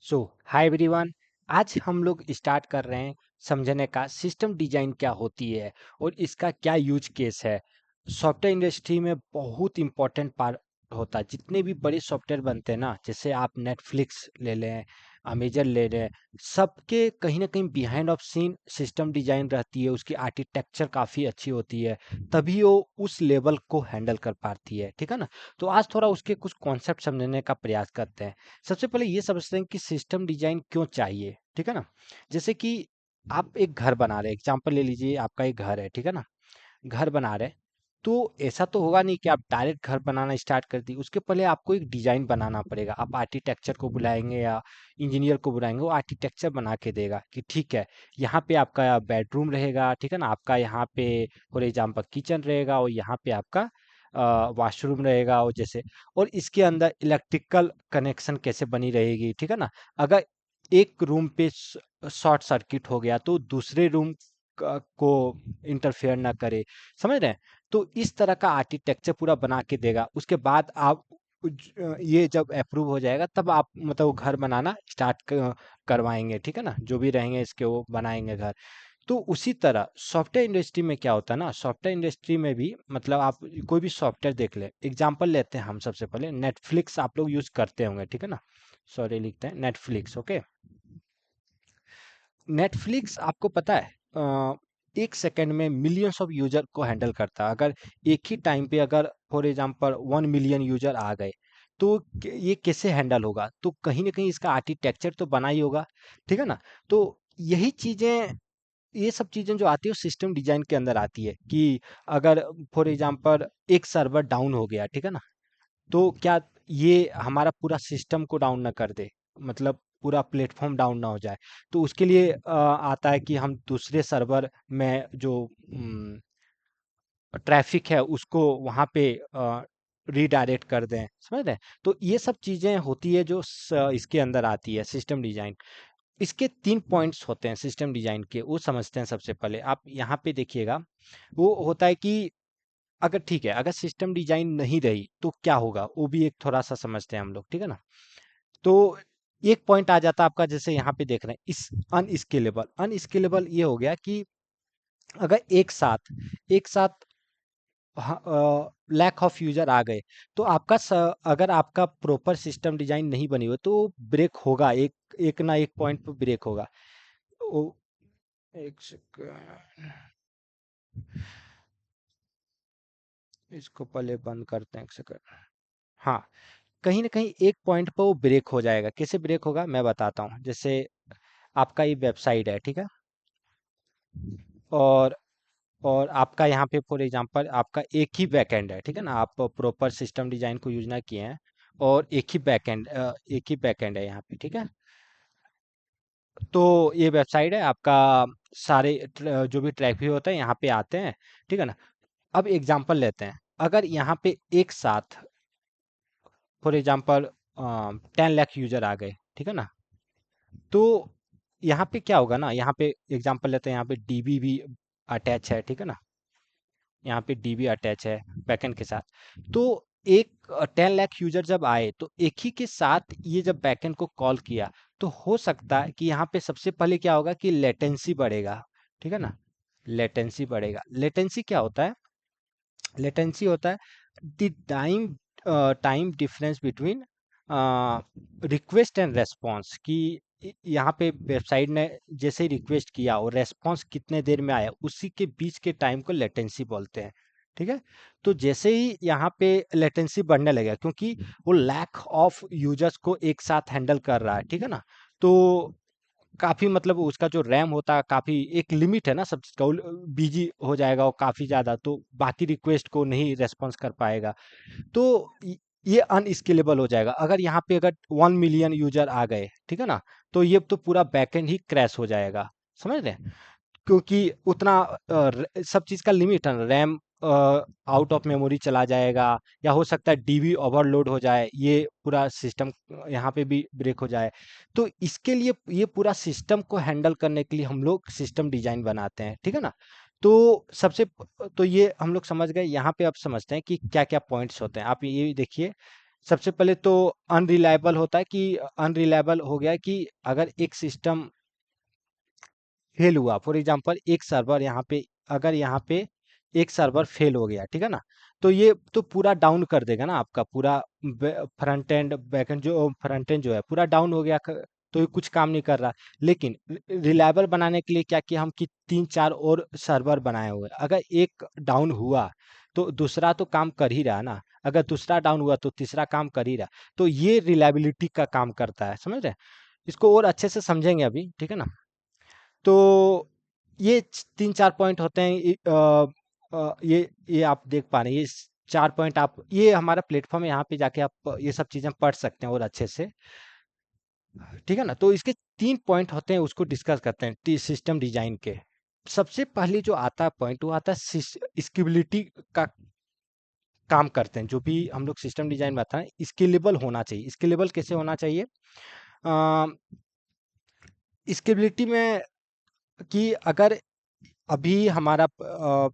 सो hi everyone. आज हम लोग स्टार्ट कर रहे हैं समझने का सिस्टम डिजाइन क्या होती है और इसका क्या यूज केस है। सॉफ्टवेयर इंडस्ट्री में बहुत इंपॉर्टेंट पार्ट होता है। जितने भी बड़े सॉफ्टवेयर बनते हैं ना, जैसे आप नेटफ्लिक्स ले लें, अमेजन ले लें, सबके कहीं ना कहीं behind of scene system design रहती है। उसकी आर्किटेक्चर काफ़ी अच्छी होती है, तभी वो उस लेवल को हैंडल कर पाती है। ठीक है ना। तो आज थोड़ा उसके कुछ कॉन्सेप्ट समझने का प्रयास करते हैं। सबसे पहले ये समझते हैं कि सिस्टम डिजाइन क्यों चाहिए। ठीक है ना। जैसे कि आप एक घर बना रहे हैं, एग्जांपल ले लीजिए, आपका एक घर है। ठीक है ना। घर बना रहे हैं, तो ऐसा तो होगा नहीं कि आप डायरेक्ट घर बनाना स्टार्ट कर दी। उसके पहले आपको एक डिजाइन बनाना पड़ेगा। आप आर्किटेक्चर को बुलाएंगे या इंजीनियर को बुलाएंगे, वो आर्किटेक्चर बना के देगा कि ठीक है, यहाँ पे आपका बेडरूम रहेगा। ठीक है ना। आपका यहाँ पे फॉर एग्जाम्पल किचन रहेगा और यहाँ पे आपका वॉशरूम रहेगा और जैसे, और इसके अंदर इलेक्ट्रिकल कनेक्शन कैसे बनी रहेगी। ठीक है ना। अगर एक रूम पे शॉर्ट सर्किट हो गया तो दूसरे रूम को इंटरफेयर ना करे। समझ रहे हैं। तो इस तरह का आर्किटेक्चर पूरा बना के देगा। उसके बाद आप ये जब अप्रूव हो जाएगा तब आप मतलब वो घर बनाना स्टार्ट करवाएंगे। ठीक है ना। जो भी रहेंगे इसके वो बनाएंगे घर। तो उसी तरह सॉफ्टवेयर इंडस्ट्री में क्या होता है ना, सॉफ्टवेयर इंडस्ट्री में भी मतलब आप कोई भी सॉफ्टवेयर देख ले। एग्जांपल लेते हैं हम, सबसे पहले नेटफ्लिक्स आप लोग यूज करते होंगे। ठीक है ना। सॉरी, लिखते हैं नेटफ्लिक्स। ओके। नेटफ्लिक्स आपको पता है एक सेकंड में मिलियंस ऑफ यूजर को हैंडल करता है। अगर एक ही टाइम पे अगर फॉर एग्जांपल 1 मिलियन यूजर आ गए तो ये कैसे हैंडल होगा। तो कहीं ना कहीं इसका आर्किटेक्चर तो बना ही होगा। ठीक है ना। तो यही चीजें, ये सब चीजें जो आती है सिस्टम डिजाइन के अंदर आती है कि अगर फॉर एग्जांपल एक सर्वर डाउन हो गया। ठीक है ना। तो क्या ये हमारा पूरा सिस्टम को डाउन ना कर दे, मतलब पूरा प्लेटफॉर्म डाउन ना हो जाए। तो उसके लिए आता है कि हम दूसरे सर्वर में जो ट्रैफिक है उसको वहाँ पे रीडायरेक्ट कर दें। समझ रहे हैं। तो ये सब चीज़ें होती है जो इसके अंदर आती है सिस्टम डिजाइन। इसके 3 पॉइंट्स होते हैं सिस्टम डिजाइन के, वो समझते हैं। सबसे पहले आप यहाँ पे देखिएगा, वो होता है कि अगर ठीक है, अगर सिस्टम डिजाइन नहीं रही तो क्या होगा, वो भी एक थोड़ा सा समझते हैं हम लोग। ठीक है ना। तो एक पॉइंट आ जाता है आपका, जैसे यहाँ पे देख रहे हैं, इस अनस्केलेबल। अनस्केलेबल ये हो गया कि अगर एक साथ लैक ऑफ यूजर आ गए तो आपका अगर आपका प्रॉपर सिस्टम डिजाइन नहीं बनी हो तो ब्रेक होगा, एक एक ना एक पॉइंट पर ब्रेक होगा। ओ, एक सेकंड, इसको पहले बंद करते हैं, एक सेकंड। हाँ, कहीं ना कहीं एक पॉइंट पर वो ब्रेक हो जाएगा। कैसे ब्रेक होगा मैं बताता हूँ। जैसे आपका ये वेबसाइट है। ठीक है। और और आपका यहाँ पे फॉर एग्जांपल आपका एक ही बैकएंड है। ठीक है ना। आप प्रॉपर सिस्टम डिजाइन को यूज ना किए हैं और एक ही बैकएंड है यहाँ पे। ठीक है। तो ये वेबसाइट है आपका, सारे जो भी ट्रैफिक होता है यहाँ पे आते हैं। ठीक है ना। अब एग्जांपल लेते हैं, अगर यहाँ पे एक साथ फॉर एग्जांपल 10 लाख यूजर आ गए। ठीक है ना। तो यहाँ पे क्या होगा ना, यहाँ पे एग्जांपल लेते हैं, यहाँ पे डीबी भी अटैच है। ठीक है ना। यहाँ पे डीबी अटैच है बैकएंड के साथ। तो एक 10 लाख यूजर जब आए तो एक ही के साथ ये जब बैकएंड को कॉल किया तो हो सकता है कि यहाँ पे सबसे पहले क्या होगा कि लेटेंसी बढ़ेगा। ठीक है ना। लेटेंसी बढ़ेगा। लेटेंसी क्या होता है? लेटेंसी होता है the time difference between request and response, कि यहाँ पे वेबसाइट ने जैसे ही रिक्वेस्ट किया और रेस्पॉन्स कितने देर में आया, उसी के बीच के टाइम को लेटेंसी बोलते हैं। ठीक है। तो जैसे ही यहाँ पे लेटेंसी बढ़ने लगेगा, क्योंकि वो लैक ऑफ यूजर्स को एक साथ हैंडल कर रहा है। ठीक है ना। तो काफी मतलब उसका जो रैम होता है, काफी एक लिमिट है ना सब चीज का, बिजी हो जाएगा वो काफी ज्यादा, तो बाकी रिक्वेस्ट को नहीं रेस्पॉन्स कर पाएगा। तो ये अनस्केलेबल हो जाएगा। अगर यहाँ पे अगर 1 मिलियन यूजर आ गए, ठीक है ना, तो ये तो पूरा बैकएंड ही क्रैश हो जाएगा। समझ रहे हैं। क्योंकि उतना सब चीज का लिमिट है। रैम आउट ऑफ मेमोरी चला जाएगा, या हो सकता है डीबी ओवरलोड हो जाए, ये पूरा सिस्टम यहाँ पे भी ब्रेक हो जाए। तो इसके लिए ये पूरा सिस्टम को हैंडल करने के लिए हम लोग सिस्टम डिजाइन बनाते हैं। ठीक है ना। तो तो ये हम लोग समझ गए। यहाँ पे अब समझते हैं कि क्या क्या पॉइंट्स होते हैं। आप ये देखिए, सबसे पहले तो अनरिलायबल होता है कि अनरिलायबल हो गया कि अगर एक सिस्टम फेल हुआ, फॉर एग्जांपल एक सर्वर यहाँ पे, अगर यहाँ पे एक सर्वर फेल हो गया, ठीक है ना, तो ये तो पूरा डाउन कर देगा ना आपका पूरा फ्रंट एंड बैक एंड, जो फ्रंट एंड जो है पूरा डाउन हो गया, तो ये कुछ काम नहीं कर रहा। लेकिन रिलायबल बनाने के लिए क्या किया हम कि तीन चार और सर्वर बनाए हुए हैं। अगर एक डाउन हुआ तो दूसरा तो काम कर ही रहा ना, अगर दूसरा डाउन हुआ तो तीसरा काम कर ही रहा। तो ये रिलायबिलिटी का काम करता है, समझ रहे हैं? इसको और अच्छे से समझेंगे अभी, ठीक है ना। तो ये तीन चार पॉइंट होते हैं, ये आप देख पा रहे हैं, ये चार पॉइंट आप, ये हमारा प्लेटफॉर्म है, यहाँ पे जाके आप ये सब चीजें पढ़ सकते हैं और अच्छे से, ठीक है ना। तो इसके तीन पॉइंट होते हैं, उसको डिस्कस करते हैं सिस्टम डिजाइन के। सबसे पहले जो आता है पॉइंट, वो आता है स्केलेबिलिटी का काम करते हैं। जो भी हम लोग सिस्टम डिजाइन में आता है, स्केलेबल होना चाहिए। स्केलेबल कैसे होना चाहिए? स्केलेबिलिटी में कि अगर अभी हमारा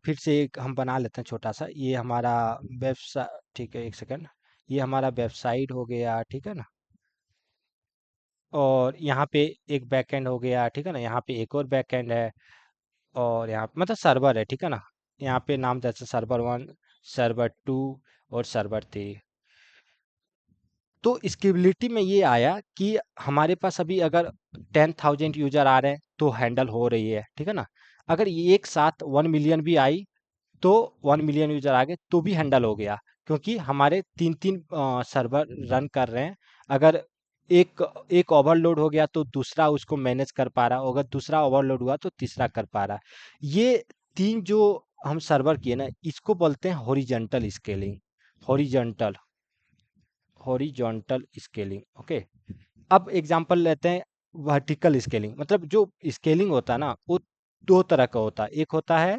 फिर से एक हम बना लेते हैं छोटा सा, ये हमारा वेबसाइट, ठीक है, एक सेकंड, ये हमारा वेबसाइट हो गया, ठीक है ना। और यहाँ पे एक बैकएंड हो गया, ठीक है ना, यहाँ पे एक और बैकएंड है, और यहाँ पे मतलब सर्वर है, ठीक है ना। यहाँ पे नाम जैसे सर्वर वन, सर्वर टू और सर्वर थ्री। तो स्केलेबिलिटी में ये आया कि हमारे पास अभी अगर 10,000 यूजर आ रहे हैं तो हैंडल हो रही है, ठीक है ना। अगर ये एक साथ 1 मिलियन भी आई तो 1 मिलियन यूजर आ गए तो भी हैंडल हो गया, क्योंकि हमारे तीन तीन सर्वर रन कर रहे हैं। अगर एक एक ओवरलोड हो गया तो दूसरा उसको मैनेज कर पा रहा, अगर दूसरा ओवरलोड हुआ तो तीसरा कर पा रहा। ये तीन जो हम सर्वर किए ना, इसको बोलते हैं horizontal scaling. Horizontal horizontal scaling, okay. अब एग्जांपल लेते हैं वर्टिकल स्केलिंग। मतलब जो स्केलिंग होता है ना, वो दो तरह का होता है। एक होता है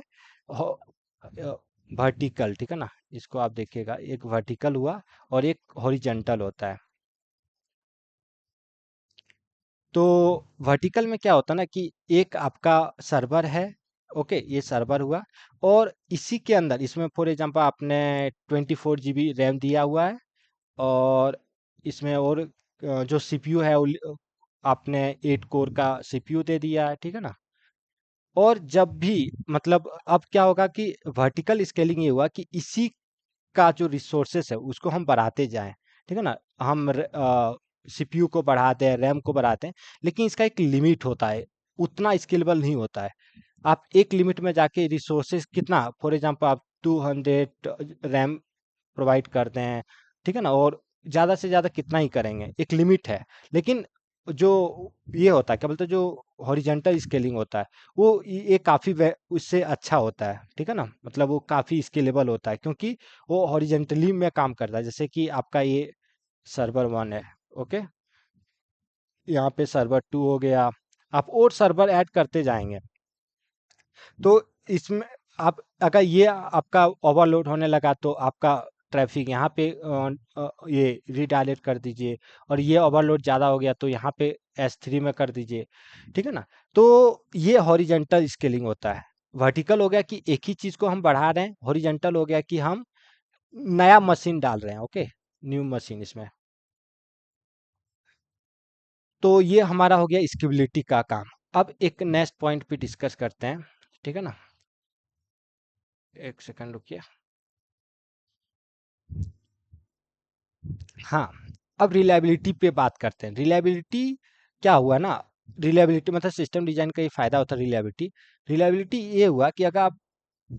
वर्टिकल, ठीक है ना, इसको आप देखिएगा, एक वर्टिकल हुआ और एक हॉरिजॉन्टल होता है। तो वर्टिकल में क्या होता है ना कि एक आपका सर्वर है, ओके, ये सर्वर हुआ, और इसी के अंदर इसमें फॉर एग्जांपल आपने 24 GB रैम दिया हुआ है, और इसमें और जो सीपीयू है आपने 8 कोर का सीपीयू दे दिया है, ठीक है ना। और जब भी मतलब अब क्या होगा कि वर्टिकल स्केलिंग ये हुआ कि इसी का जो रिसोर्सेस है उसको हम बढ़ाते जाएं, ठीक है ना। हम सीपीयू को बढ़ाते हैं, रैम को बढ़ाते हैं, लेकिन इसका एक लिमिट होता है, उतना स्केलेबल नहीं होता है। आप एक लिमिट में जाके रिसोर्सेस कितना, फॉर एग्जांपल आप 200 रैम प्रोवाइड करते हैं, ठीक है ना, और ज़्यादा से ज़्यादा कितना ही करेंगे, एक लिमिट है। लेकिन जो ये होता है क्या बोलते हैं, जो हॉरिजॉन्टल स्केलिंग होता है, वो ये काफ़ी उससे अच्छा होता है, ठीक है ना। मतलब वो काफ़ी स्केलेबल होता है, क्योंकि वो हॉरिजॉन्टली में काम करता है। जैसे कि आपका ये सर्वर वन है, ओके, यहाँ पे सर्वर टू हो गया, आप और सर्वर ऐड करते जाएंगे। तो इसमें आप अगर ये आपका ओवरलोड होने लगा तो आपका ट्रैफिक यहाँ पे ये रिडायरेक्ट कर दीजिए, और ये ओवरलोड ज़्यादा हो गया तो यहाँ पे S3 में कर दीजिए, ठीक है ना। तो ये हॉरिजॉन्टल स्केलिंग होता है। वर्टिकल हो गया कि एक ही चीज़ को हम बढ़ा रहे हैं, हॉरिजॉन्टल हो गया कि हम नया मशीन डाल रहे हैं, ओके, न्यू मशीन इसमें। तो ये हमारा हो गया स्केलेबिलिटी का काम। अब एक नेक्स्ट पॉइंट पे डिस्कस करते हैं, ठीक है ना। एक सेकंड रुकिए। हाँ, अब रिलायबिलिटी पे बात करते हैं। रिलायबिलिटी क्या हुआ ना, रिलायबिलिटी मतलब सिस्टम डिजाइन का ये फायदा होता है। रिलायबिलिटी रिलायबिलिटी ये हुआ कि अगर आप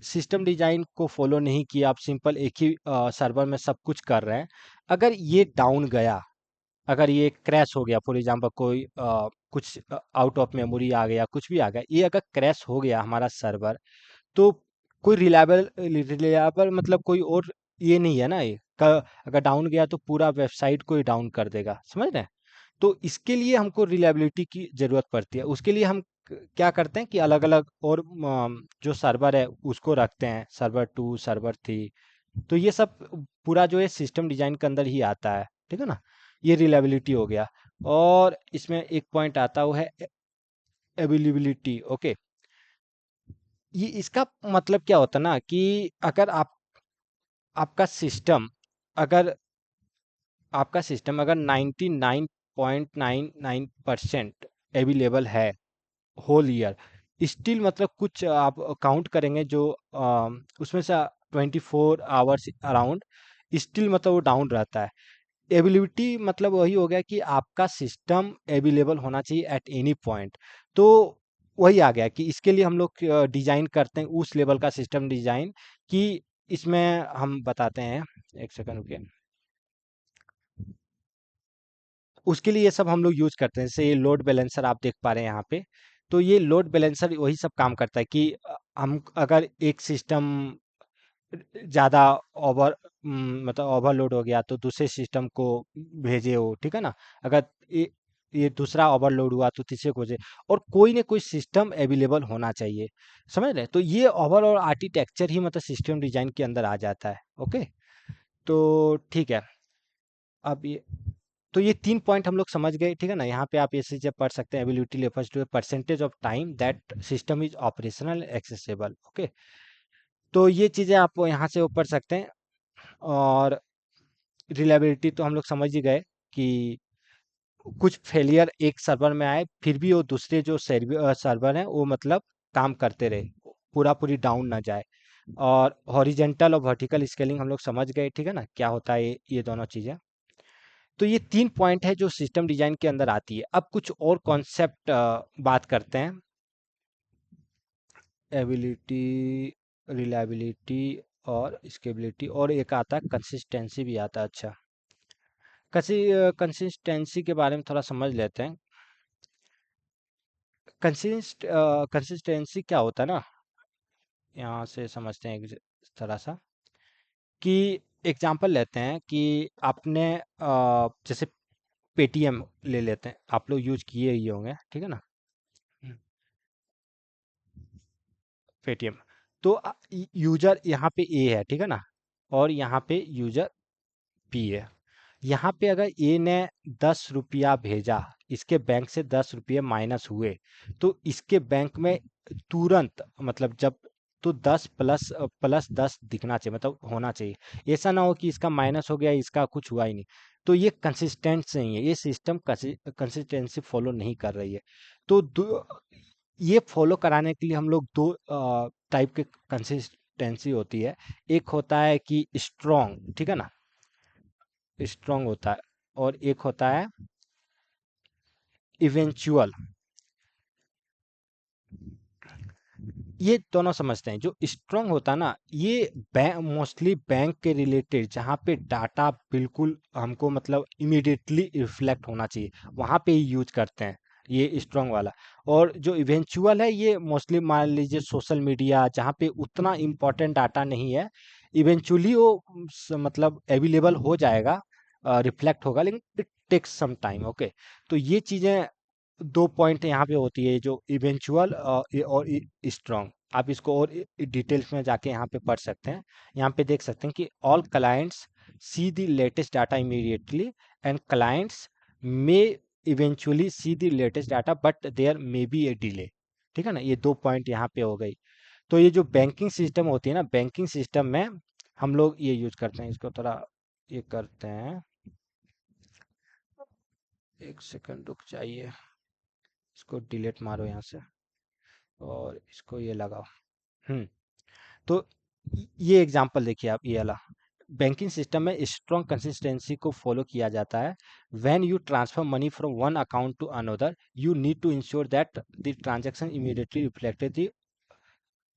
सिस्टम डिजाइन को फॉलो नहीं किया, आप सिंपल एक ही सर्वर में सब कुछ कर रहे हैं, अगर ये डाउन गया, अगर ये क्रैश हो गया, फॉर एग्जांपल कोई कुछ आउट ऑफ मेमोरी आ गया, कुछ भी आ गया, ये अगर क्रैश हो गया हमारा सर्वर, तो कोई रिलायबल रिलायबल मतलब कोई और ये नहीं है ना, ये अगर डाउन गया तो पूरा वेबसाइट को ही डाउन कर देगा, समझ रहे हैं। तो इसके लिए हमको रिलायबिलिटी की जरूरत पड़ती है। उसके लिए हम क्या करते हैं कि अलग अलग और जो सर्वर है उसको रखते हैं, सर्वर टू, सर्वर थ्री। तो ये सब पूरा जो है सिस्टम डिजाइन के अंदर ही आता है, ठीक है ना। ये रिलायबिलिटी हो गया। और इसमें एक पॉइंट आता हुआ है अवेलेबिलिटी, ओके। ये इसका मतलब क्या होता है ना कि अगर आप आपका सिस्टम अगर आपका सिस्टम अगर 99.99% अवेलेबल है होल ईयर, स्टिल मतलब कुछ आप काउंट करेंगे जो उसमें से 24 आवर्स अराउंड स्टिल मतलब वो डाउन रहता है। एबिलिटी मतलब वही हो गया कि आपका सिस्टम अवेलेबल होना चाहिए एट एनी पॉइंट। तो वही आ गया कि इसके लिए हम लोग डिजाइन करते हैं उस लेवल का सिस्टम डिजाइन कि इसमें हम बताते हैं। एक सेकंड रुकिए। उसके लिए ये सब हम लोग यूज करते हैं, जैसे ये लोड बैलेंसर आप देख पा रहे हैं यहाँ पे। तो ये लोड बैलेंसर वही सब काम करता है कि हम अगर एक सिस्टम ज़्यादा ओवर मतलब ओवरलोड हो गया तो दूसरे सिस्टम को भेजे हो, ठीक है ना। अगर ये दूसरा ओवरलोड हुआ तो तीसरे को भेजे, और कोई ना कोई सिस्टम अवेलेबल होना चाहिए, समझ रहे। तो ये ओवरऑल आर्किटेक्चर ही मतलब सिस्टम डिजाइन के अंदर आ जाता है। ओके, तो ठीक है। अब ये तो ये 3 पॉइंट हम लोग समझ गए, ठीक है ना। यहाँ पे आप ये चीजें पढ़ सकते हैं। Ability refers to percentage of time that system is operational accessible. Okay, तो ये चीजें आप यहाँ से वो पढ़ सकते हैं। और रिलायबिलिटी तो हम लोग समझ ही गए कि कुछ फेलियर एक सर्वर में आए फिर भी वो दूसरे जो सर्वर हैं वो मतलब काम करते रहे, पूरा पूरी डाउन ना जाए। और हॉरिजेंटल और वर्टिकल स्केलिंग हम लोग समझ गए, ठीक है ना, क्या होता है ये दोनों चीजें। तो ये 3 पॉइंट है जो सिस्टम डिजाइन के अंदर आती है। अब कुछ और कॉन्सेप्ट बात करते हैं। एबिलिटी, रिलायबिलिटी और स्केबिलिटी, और एक आता है कंसिस्टेंसी भी आता है। अच्छा, कंसिस्टेंसी के बारे में थोड़ा समझ लेते हैं। कंसिस्टेंसी क्या होता है ना, यहाँ से समझते हैं इस तरह सा कि एग्जांपल लेते हैं कि आपने जैसे पेटीएम ले लेते हैं, आप लोग यूज किए ही होंगे, ठीक है ना। पेटीएम, तो यूजर यहाँ पे ए है, ठीक है ना, और यहाँ पे यूजर पी है। यहाँ पे अगर ए ने 10 रुपया भेजा, इसके बैंक से 10 रुपये माइनस हुए, तो इसके बैंक में तुरंत मतलब जब, तो 10 प्लस 10 दिखना चाहिए, मतलब होना चाहिए। ऐसा ना हो कि इसका माइनस हो गया, इसका कुछ हुआ ही नहीं। तो ये कंसिस्टेंट नहीं है, ये सिस्टम कंसिस्टेंसी फॉलो नहीं कर रही है। तो ये फॉलो कराने के लिए हम लोग दो टाइप के कंसिस्टेंसी होती है। एक होता है कि स्ट्रॉन्ग, ठीक है ना, स्ट्रॉन्ग होता है, और एक होता है इवेंचुअल। ये दोनों समझते हैं। जो स्ट्रॉन्ग होता है ना, ये मोस्टली बैंक के रिलेटेड, जहाँ पे डाटा बिल्कुल हमको मतलब इमीडिएटली रिफ्लेक्ट होना चाहिए, वहाँ पे ही यूज करते हैं ये स्ट्रॉन्ग वाला। और जो इवेंचुअल है, ये मोस्टली मान लीजिए सोशल मीडिया, जहाँ पे उतना इम्पोर्टेंट डाटा नहीं है, इवेंचुअली वो मतलब अवेलेबल हो जाएगा, रिफ्लेक्ट होगा, लेकिन it takes some time. Okay, तो ये चीज़ें 2 पॉइंट यहाँ पे होती है, जो इवेंचुअल और स्ट्रॉन्ग। आप इसको और डिटेल्स में जाके यहाँ पे पढ़ सकते हैं। यहाँ पे देख सकते हैं कि all clients see the latest data immediately and clients may eventually see the latest data but there may be a delay, ठीक है ना। ये 2 पॉइंट यहाँ पे हो गई। तो ये जो बैंकिंग सिस्टम होती है ना, बैंकिंग सिस्टम में हम लोग ये यूज करते हैं। इसको थोड़ा ये करते हैं, एक सेकंड रुक जाइए, इसको डिलीट मारो यहाँ से, और इसको ये लगाओ। हम्म, तो ये एग्जांपल देखिए आप, ये वाला बैंकिंग सिस्टम में स्ट्रॉन्ग कंसिस्टेंसी को फॉलो किया जाता है। When you transfer money from one account to another, you need to ensure that the transaction immediately reflected the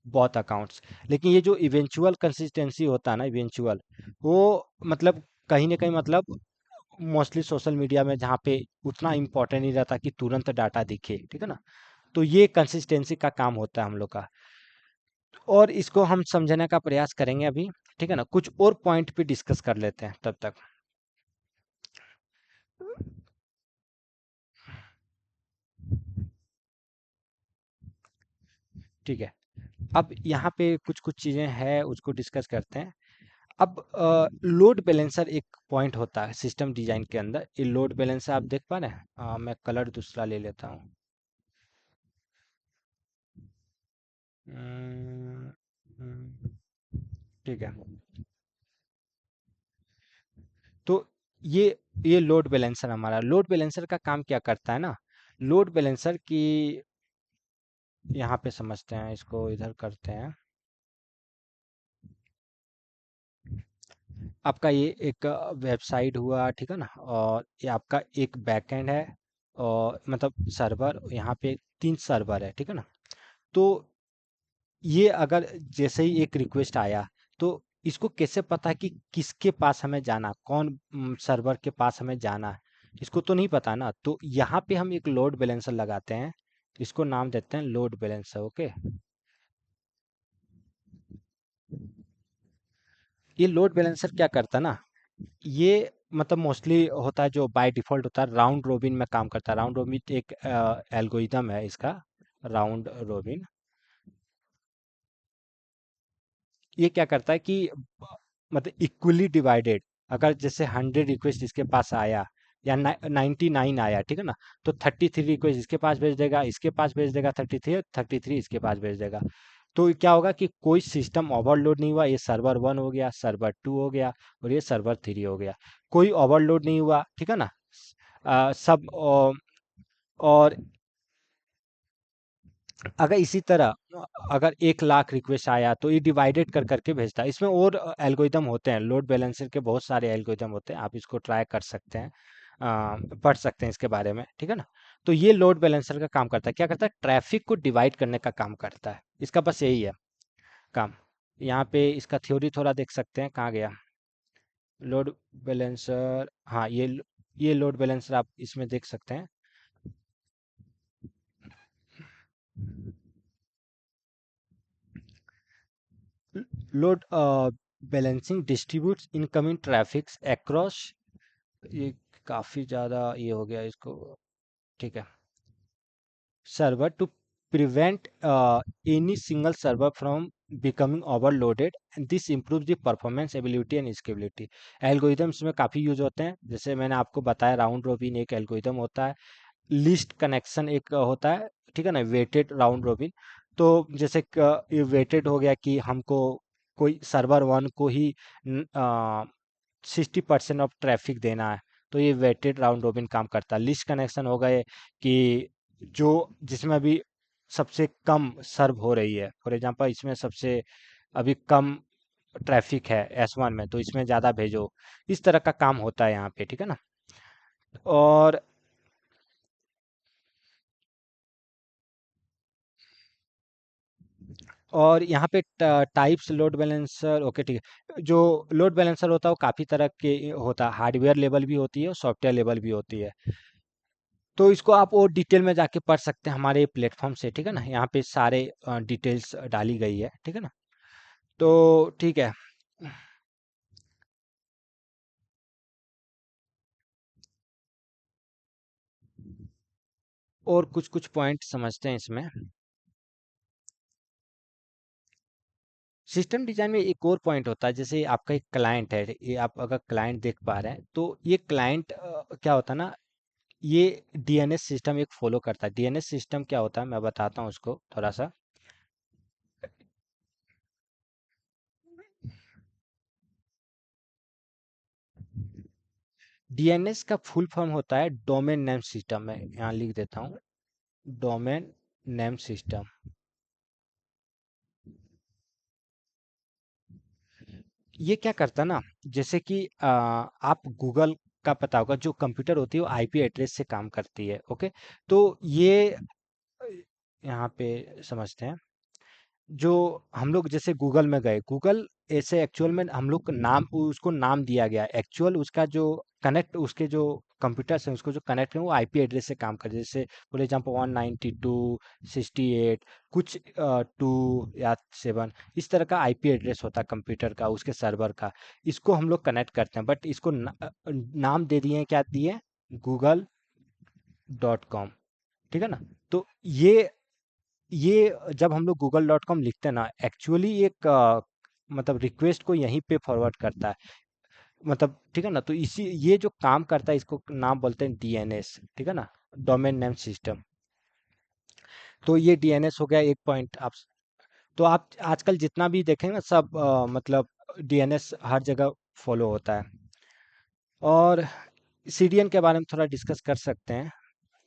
both accounts. लेकिन ये जो इवेंचुअल कंसिस्टेंसी होता है ना, इवेंचुअल, वो मतलब कहीं ना कहीं मतलब मोस्टली सोशल मीडिया में, जहाँ पे उतना इंपॉर्टेंट नहीं रहता कि तुरंत डाटा दिखे, ठीक है ना। तो ये कंसिस्टेंसी का काम होता है हम लोग का, और इसको हम समझने का प्रयास करेंगे अभी, ठीक है ना। कुछ और पॉइंट पे डिस्कस कर लेते हैं तब तक। ठीक है, अब यहाँ पे कुछ कुछ चीज़ें हैं, उसको डिस्कस करते हैं। अब लोड बैलेंसर एक पॉइंट होता है सिस्टम डिजाइन के अंदर। ये लोड बैलेंसर आप देख पा रहे हैं, मैं कलर दूसरा ले लेता हूँ। हम्म, हम्म, ठीक है। तो ये ये लोड बैलेंसर, हमारा लोड बैलेंसर का काम क्या करता है ना, लोड बैलेंसर की यहाँ पे समझते हैं, इसको इधर करते हैं। आपका ये एक वेबसाइट हुआ, ठीक है ना, और ये आपका एक बैकएंड है, और मतलब सर्वर, यहाँ पे तीन सर्वर है, ठीक है ना। तो ये अगर जैसे ही एक रिक्वेस्ट आया, तो इसको कैसे पता कि किसके पास हमें जाना, कौन सर्वर के पास हमें जाना है, इसको तो नहीं पता ना। तो यहाँ पे हम एक लोड बैलेंसर लगाते हैं, इसको नाम देते हैं लोड बैलेंसर। ओके, ये लोड बैलेंसर क्या करता है ना, ये मतलब मोस्टली होता है, जो बाय डिफॉल्ट होता है राउंड रोबिन में काम करता है। राउंड रोबिन एक एल्गोरिदम है इसका, राउंड रोबिन। ये क्या करता है कि मतलब इक्वली डिवाइडेड, अगर जैसे 100 रिक्वेस्ट इसके पास आया, या 99 आया, ठीक है ना, तो 33 रिक्वेस्ट इसके पास भेज देगा, इसके पास भेज देगा 33, 33 इसके पास भेज देगा। तो क्या होगा कि कोई सिस्टम ओवरलोड नहीं हुआ, ये सर्वर 1 हो गया, सर्वर 2 हो गया, और ये सर्वर 3 हो गया, कोई ओवरलोड नहीं हुआ, ठीक है ना। सब और अगर इसी तरह अगर 1 लाख रिक्वेस्ट आया, तो ये डिवाइडेड कर करके भेजता है। इसमें और एल्गोरिदम होते हैं, लोड बैलेंसर के बहुत सारे एल्गोरिदम होते हैं, आप इसको ट्राई कर सकते हैं, पढ़ सकते हैं इसके बारे में, ठीक है ना। तो ये लोड बैलेंसर का काम करता है, क्या करता है, ट्रैफिक को डिवाइड करने का काम करता है, इसका बस यही है काम। यहाँ पे इसका थ्योरी थोड़ा देख सकते हैं, कहाँ गया लोड बैलेंसर, हाँ ये लोड बैलेंसर आप इसमें देख सकते हैं। Load balancing distributes incoming traffics across, ये काफी ज्यादा ये हो गया इसको, ठीक है, server to prevent any single server from becoming overloaded, and this improves the performance, ability and scalability। Algorithms में काफ़ी यूज होते हैं, जैसे मैंने आपको बताया राउंड रोबिन एक एल्गोरिदम होता है, लिस्ट कनेक्शन एक होता है, ठीक है ना, वेटेड राउंड रोबिन। तो जैसे ये वेटेड हो गया कि हमको कोई सर्वर 1 को ही 60% ऑफ ट्रैफिक देना है, तो ये वेटेड राउंड रोबिन काम करता है। लिस्ट कनेक्शन हो गए कि जो जिसमें अभी सबसे कम सर्व हो रही है, फॉर एग्जांपल इसमें सबसे अभी कम ट्रैफिक है S1 में, तो इसमें ज़्यादा भेजो, इस तरह का काम होता है यहाँ पे, ठीक है ना। और यहाँ पे टाइप्स लोड बैलेंसर, ओके ठीक है, जो लोड बैलेंसर होता है वो काफ़ी तरह के होता है, हार्डवेयर लेवल भी होती है और सॉफ्टवेयर लेवल भी होती है। तो इसको आप और डिटेल में जाके पढ़ सकते हैं हमारे प्लेटफॉर्म से, ठीक है ना, यहाँ पे सारे डिटेल्स डाली गई है, ठीक है ना। तो ठीक है, और कुछ कुछ पॉइंट समझते हैं इसमें। सिस्टम डिजाइन में एक और पॉइंट होता है, जैसे आपका एक क्लाइंट है, ये आप अगर क्लाइंट देख पा रहे हैं, तो ये क्लाइंट क्या होता है ना, ये डीएनएस सिस्टम एक फॉलो करता है। डीएनएस सिस्टम क्या होता है, मैं बताता हूँ उसको थोड़ा सा। डीएनएस का फुल फॉर्म होता है डोमेन नेम सिस्टम, मैं यहाँ लिख देता हूँ, डोमेन नेम सिस्टम। ये क्या करता है ना, जैसे कि आप गूगल का पता होगा, जो कंप्यूटर होती है वो आईपी एड्रेस से काम करती है, ओके। तो ये यहाँ पे समझते हैं, जो हम लोग जैसे गूगल में गए, गूगल ऐसे एक्चुअल में हम लोग नाम, उसको नाम दिया गया, एक्चुअल उसका जो कनेक्ट, उसके जो कंप्यूटर से उसको जो कनेक्ट है वो आईपी एड्रेस से काम कर, जैसे फॉर एग्जांपल 192.68 कुछ 2 या 7, इस तरह का आईपी एड्रेस होता है कंप्यूटर का, उसके सर्वर का। इसको हम लोग कनेक्ट करते हैं, बट इसको नाम दे दिए हैं, क्या दिए, google.com, ठीक है ना। तो ये जब हम लोग google.com लिखते हैं ना, एक्चुअली एक मतलब रिक्वेस्ट को यहीं पे फॉरवर्ड करता है, मतलब ठीक है ना। तो इसी ये जो काम करता है, इसको नाम बोलते हैं डीएनएस, ठीक है ना, डोमेन नेम सिस्टम। तो ये डीएनएस हो गया एक पॉइंट। आप तो आप आजकल जितना भी देखें ना, सब मतलब डीएनएस हर जगह फॉलो होता है। और सीडीएन के बारे में थोड़ा डिस्कस कर सकते हैं।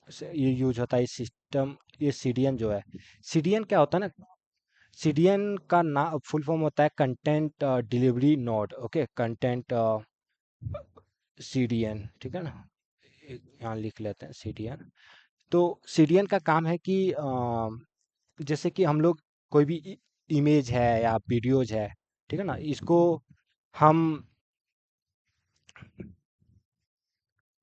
ये यूज होता है सिस्टम, ये सीडीएन जो है, सीडीएन क्या होता है ना, सीडीएन का ना फुल फॉर्म होता है content delivery node. Okay, content CDN, ठीक है ना, यहाँ लिख लेते हैं सीडीएन। तो सीडीएन का काम है कि जैसे कि हम लोग कोई भी इमेज है या वीडियोज है, ठीक है ना, इसको हम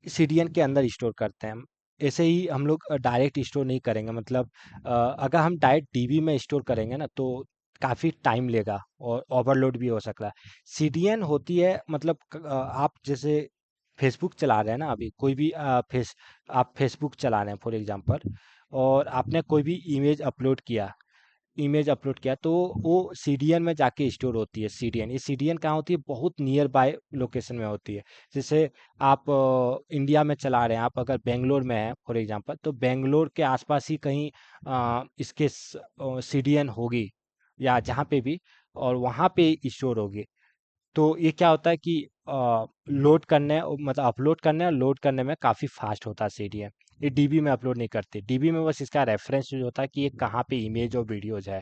सीडीएन के अंदर स्टोर करते हैं। ऐसे ही हम लोग डायरेक्ट स्टोर नहीं करेंगे, मतलब अगर हम डायरेक्ट डीबी में स्टोर करेंगे ना तो काफ़ी टाइम लेगा और ओवरलोड भी हो सकता है। सीडीएन होती है मतलब आप जैसे फेसबुक चला रहे हैं ना, अभी कोई भी आप फेसबुक चला रहे हैं फॉर एग्जांपल, और आपने कोई भी इमेज अपलोड किया तो वो सीडीएन में जाके स्टोर होती है। सीडीएन, ये सीडीएन कहाँ होती है, बहुत नियर बाय लोकेशन में होती है। जैसे आप इंडिया में चला रहे हैं, आप अगर बेंगलोर में हैं फॉर एग्जांपल, तो बेंगलोर के आसपास ही कहीं इसके सीडीएन होगी, या जहाँ पे भी, और वहाँ पे स्टोर होगी। तो ये क्या होता है कि लोड करने मतलब अपलोड करने और लोड करने में काफ़ी फास्ट होता है सीडीएन। ये डीबी में अपलोड नहीं करते, डीबी में बस इसका रेफरेंस यूज होता है कि ये कहाँ पे इमेज और वीडियोज है।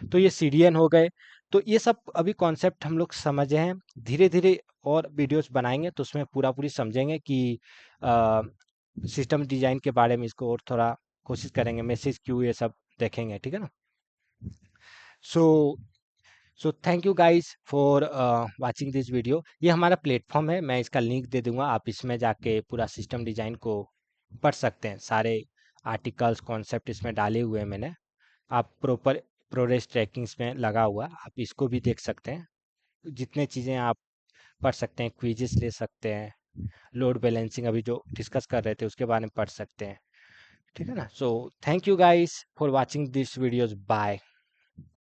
तो ये सीडीएन हो गए। तो ये सब अभी कॉन्सेप्ट हम लोग समझे हैं। धीरे धीरे और वीडियोस बनाएंगे तो उसमें पूरा पूरी समझेंगे कि सिस्टम डिजाइन के बारे में, इसको और थोड़ा कोशिश करेंगे, मैसेज क्यू ये सब देखेंगे, ठीक है ना। So so thank you guys for watching this video. ये हमारा प्लेटफॉर्म है, मैं इसका लिंक दे दूंगा, आप इसमें जाके पूरा सिस्टम डिजाइन को पढ़ सकते हैं। सारे आर्टिकल्स कॉन्सेप्ट इसमें डाले हुए हैं मैंने। आप प्रॉपर प्रोग्रेस ट्रैकिंग्स में लगा हुआ है, आप इसको भी देख सकते हैं। जितने चीज़ें आप पढ़ सकते हैं, क्विजेस ले सकते हैं, लोड बैलेंसिंग अभी जो डिस्कस कर रहे थे उसके बारे में पढ़ सकते हैं, ठीक है ना। So thank you guys for watching this videos, bye.